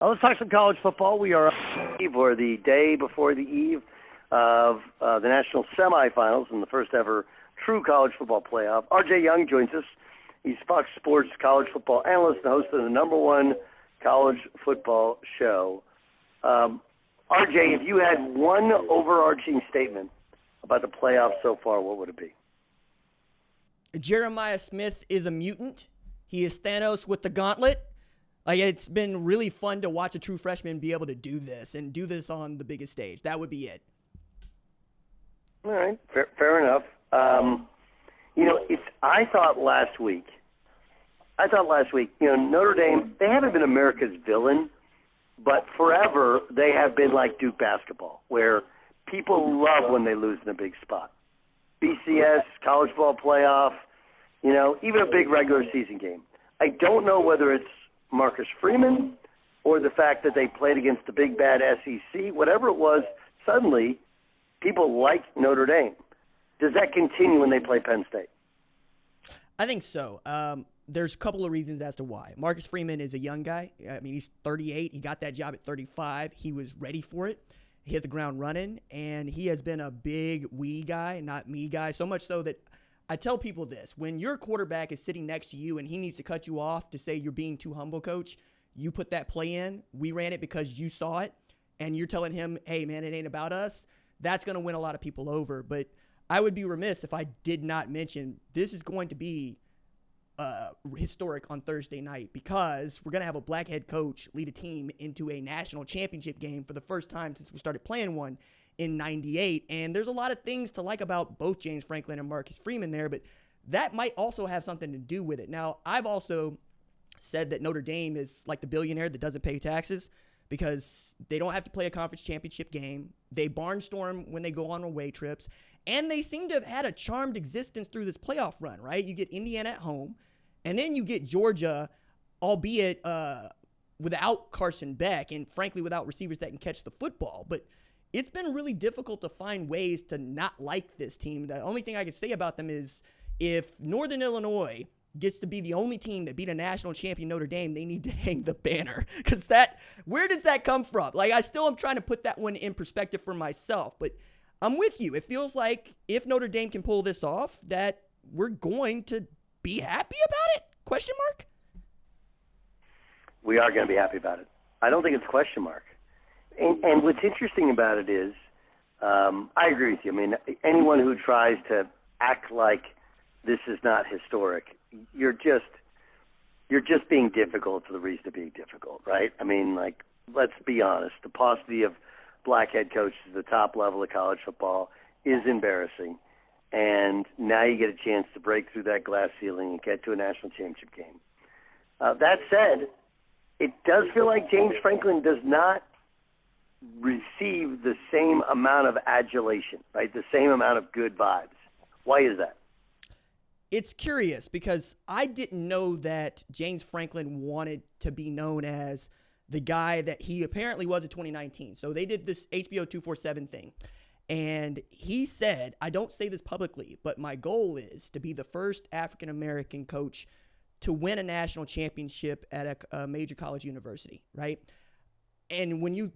Let's talk some college football. We are on the eve, or the day before the eve of the national semifinals in the first ever true college football playoff. RJ Young joins us. He's Fox Sports college football analyst and host of the #1 college football show. RJ, if you had one overarching statement about the playoffs so far, what would it be? Jeremiah Smith is a mutant. He is Thanos with the gauntlet. It's been really fun to watch a true freshman be able to do this and do this on the biggest stage. That would be it. All right, fair enough. I thought last week, Notre Dame, they haven't been America's villain, but forever they have been like Duke basketball, where people love when they lose in a big spot. BCS, college ball playoff, even a big regular season game. I don't know whether it's Marcus Freeman or the fact that they played against the big bad SEC, whatever it was, suddenly people like Notre Dame. Does that continue when they play Penn State? I think so. There's a couple of reasons as to why. Marcus Freeman is a young guy. He's 38. He got that job at 35. He was ready for it. He hit the ground running, and he has been a big we guy, not me guy, so much so that I tell people this. When your quarterback is sitting next to you and he needs to cut you off to say you're being too humble, coach, you put that play in. We ran it because you saw it, and you're telling him, hey, man, it ain't about us. That's going to win a lot of people over. But I would be remiss if I did not mention this is going to be historic on Thursday night, because we're going to have a black head coach lead a team into a national championship game for the first time since we started playing one in 98. And there's a lot of things to like about both James Franklin and Marcus Freeman there, but that might also have something to do with it. Now, I've also said that Notre Dame is like the billionaire that doesn't pay taxes because they don't have to play a conference championship game. They barnstorm when they go on away trips, and they seem to have had a charmed existence through this playoff run, right? You get Indiana at home, and then you get Georgia, albeit without Carson Beck and, frankly, without receivers that can catch the football. But it's been really difficult to find ways to not like this team. The only thing I can say about them is if Northern Illinois gets to be the only team that beat a national champion Notre Dame, they need to hang the banner. Because where does that come from? I still am trying to put that one in perspective for myself. But I'm with you. It feels like if Notre Dame can pull this off, that we're going to be happy about it? Question mark? We are going to be happy about it. I don't think it's a question mark. And what's interesting about it is, I agree with you. Anyone who tries to act like this is not historic, you're just being difficult for the reason of being difficult, right? Let's be honest. The paucity of black head coaches at the top level of college football is embarrassing. And now you get a chance to break through that glass ceiling and get to a national championship game. That said, it does feel like James Franklin does not receive the same amount of adulation, right? The same amount of good vibes. Why is that? It's curious because I didn't know that James Franklin wanted to be known as the guy that he apparently was in 2019. So they did this HBO 247 thing. And he said, I don't say this publicly, but my goal is to be the first African-American coach to win a national championship at a major college university, right? And when you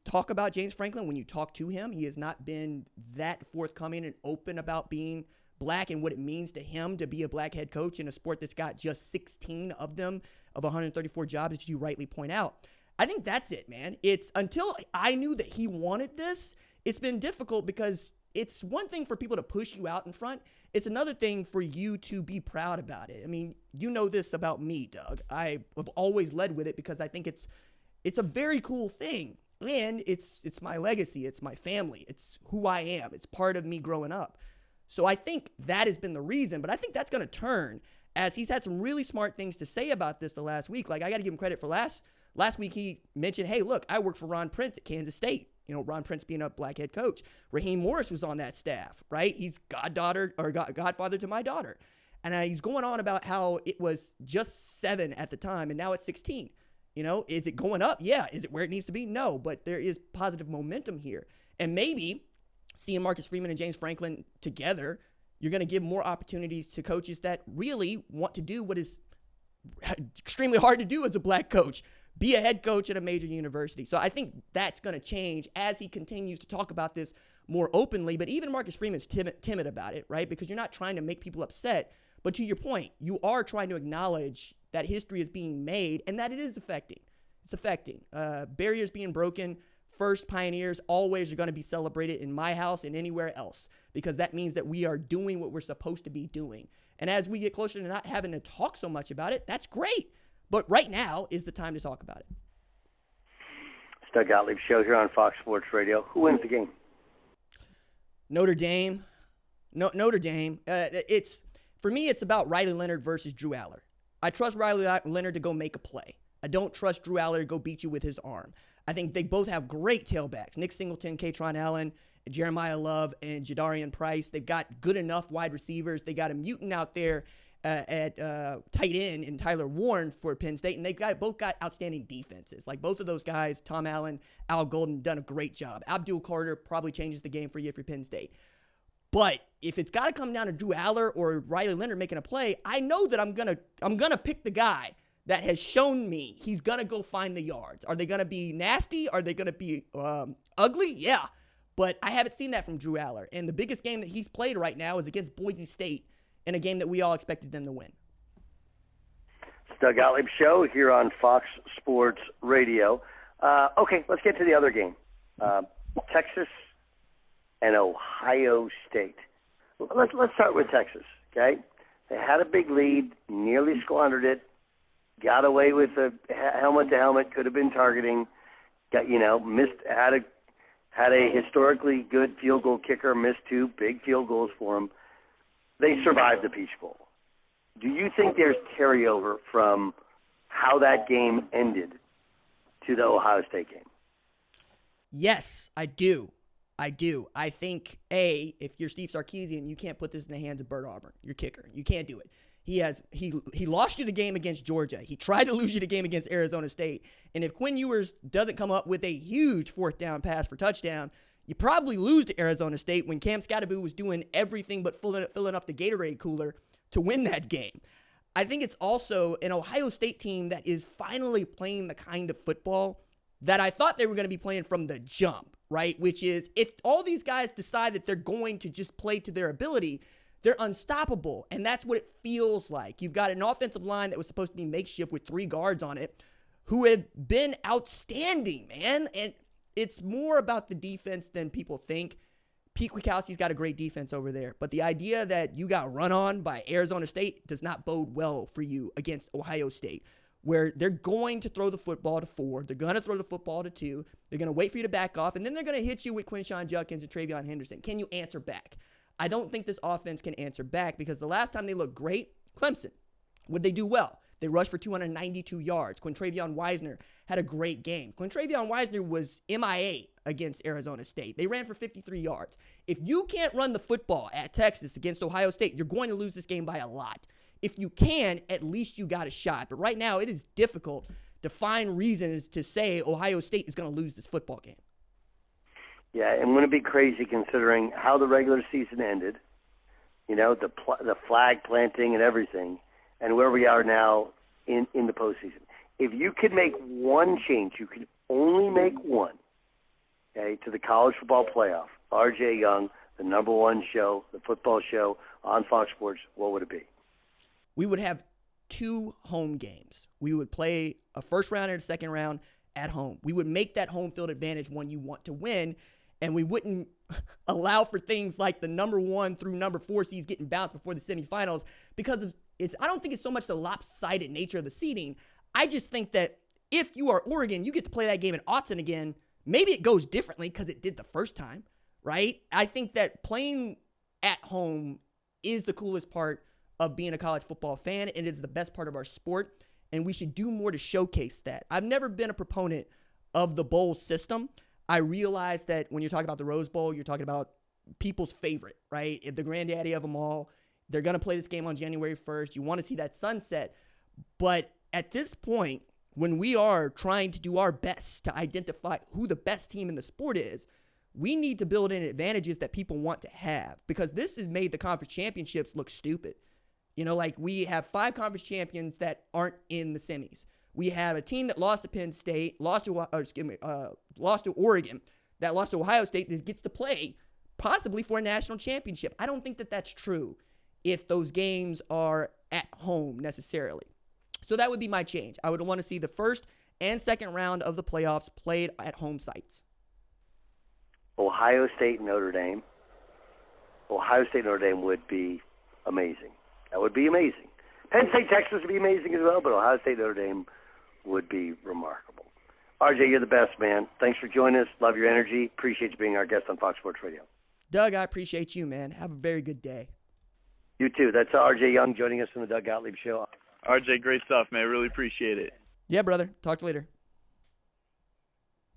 talk about James Franklin, when you talk to him, he has not been that forthcoming and open about being black and what it means to him to be a black head coach in a sport that's got just 16 of them of 134 jobs, as you rightly point out. I think that's it, man. It's until I knew that he wanted this, it's been difficult because it's one thing for people to push you out in front. It's another thing for you to be proud about it. You know this about me, Doug. I have always led with it because I think it's a very cool thing. And it's my legacy. It's my family. It's who I am. It's part of me growing up. So I think that has been the reason. But I think that's going to turn as he's had some really smart things to say about this the last week. I got to give him credit for last week he mentioned, hey, look, I work for Ron Prince at Kansas State. Ron Prince being a black head coach. Raheem Morris was on that staff, right? He's godfather to my daughter. And he's going on about how it was just 7 at the time, and now it's 16. Is it going up? Yeah. Is it where it needs to be? No. But there is positive momentum here. And maybe seeing Marcus Freeman and James Franklin together, you're going to give more opportunities to coaches that really want to do what is extremely hard to do as a black coach, be a head coach at a major university. So I think that's going to change as he continues to talk about this more openly. But even Marcus Freeman's timid about it, right? Because you're not trying to make people upset. But to your point, you are trying to acknowledge that history is being made and that it is affecting. It's affecting. Barriers being broken. First pioneers always are going to be celebrated in my house and anywhere else, because that means that we are doing what we're supposed to be doing. And as we get closer to not having to talk so much about it, that's great. But right now is the time to talk about it. It's Doug Gottlieb show here on Fox Sports Radio. Who wins the game? Notre Dame. Notre Dame. For me, it's about Riley Leonard versus Drew Aller. I trust Riley Leonard to go make a play. I don't trust Drew Aller to go beat you with his arm. I think they both have great tailbacks. Nick Singleton, Katron Allen, Jeremiah Love, and Jadarian Price. They've got good enough wide receivers. They got a mutant out there at tight end in Tyler Warren for Penn State, and they've both got outstanding defenses. Like both of those guys, Tom Allen, Al Golden, done a great job. Abdul Carter probably changes the game for you if you're Penn State. But if it's got to come down to Drew Aller or Riley Leonard making a play, I know that I'm gonna pick the guy that has shown me he's going to go find the yards. Are they going to be nasty? Are they going to be ugly? Yeah. But I haven't seen that from Drew Aller. And the biggest game that he's played right now is against Boise State in a game that we all expected them to win. It's Doug Gottlieb show here on Fox Sports Radio. Okay, let's get to the other game. Texas and Ohio State. Let's start with Texas, okay? They had a big lead, nearly squandered it. Got away with a helmet to helmet, could have been targeting. Missed. Had a historically good field goal kicker, missed 2 big field goals for him. They survived the Peach Bowl. Do you think there's carryover from how that game ended to the Ohio State game? Yes, I do. I think, if you're Steve Sarkisian, you can't put this in the hands of Bert Auburn, your kicker. You can't do it. He lost you the game against Georgia. He tried to lose you the game against Arizona State. And if Quinn Ewers doesn't come up with a huge 4th down pass for touchdown, you probably lose to Arizona State when Cam Scatterby was doing everything but filling up the Gatorade cooler to win that game. I think it's also an Ohio State team that is finally playing the kind of football that I thought they were going to be playing from the jump, right? Which is, if all these guys decide that they're going to just play to their ability, they're unstoppable, and that's what it feels like. You've got an offensive line that was supposed to be makeshift with 3 guards on it who have been outstanding, man. And it's more about the defense than people think. Pete Kwiatkowski's got a great defense over there, but the idea that you got run on by Arizona State does not bode well for you against Ohio State, where they're going to throw the football to 4. They're going to throw the football to 2. They're going to wait for you to back off, and then they're going to hit you with Quinshon Judkins and Travion Henderson. Can you answer back? I don't think this offense can answer back, because the last time they looked great, Clemson, would they do well? They rushed for 292 yards. Quintravion Wiesner had a great game. Quintravion Wiesner was MIA against Arizona State. They ran for 53 yards. If you can't run the football at Texas against Ohio State, you're going to lose this game by a lot. If you can, at least you got a shot. But right now, it is difficult to find reasons to say Ohio State is going to lose this football game. Yeah, and wouldn't it be crazy considering how the regular season ended, the flag planting and everything, and where we are now in the postseason. If you could make one change, you could only make one, okay, to the college football playoff, R.J. Young, the number 1 show, the football show on Fox Sports, what would it be? We would have 2 home games. We would play a first round and a second round at home. We would make that home field advantage one you want to win, and we wouldn't allow for things like the number 1 through number 4 seeds getting bounced before the semifinals, because I don't think it's so much the lopsided nature of the seeding. I just think that if you are Oregon, you get to play that game in Autzen again. Maybe it goes differently because it did the first time, right? I think that playing at home is the coolest part of being a college football fan, and it's the best part of our sport, and we should do more to showcase that. I've never been a proponent of the bowl system. I realize that when you're talking about the Rose Bowl, you're talking about people's favorite, right? The granddaddy of them all. They're going to play this game on January 1st. You want to see that sunset. But at this point, when we are trying to do our best to identify who the best team in the sport is, we need to build in advantages that people want to have, because this has made the conference championships look stupid. Like we have 5 conference champions that aren't in the semis. We have a team that lost to Penn State, lost to Oregon, that lost to Ohio State, that gets to play possibly for a national championship. I don't think that that's true if those games are at home necessarily. So that would be my change. I would want to see the first and second round of the playoffs played at home sites. Ohio State and Notre Dame. Ohio State and Notre Dame would be amazing. That would be amazing. Penn State, Texas would be amazing as well, but Ohio State and Notre Dame would be remarkable. RJ, you're the best, man. Thanks for joining us. Love your energy. Appreciate you being our guest on Fox Sports Radio. Doug, I appreciate you, man. Have a very good day. You too. That's RJ Young joining us on the Doug Gottlieb Show. RJ, great stuff, man. Really appreciate it. Yeah, brother. Talk to you later.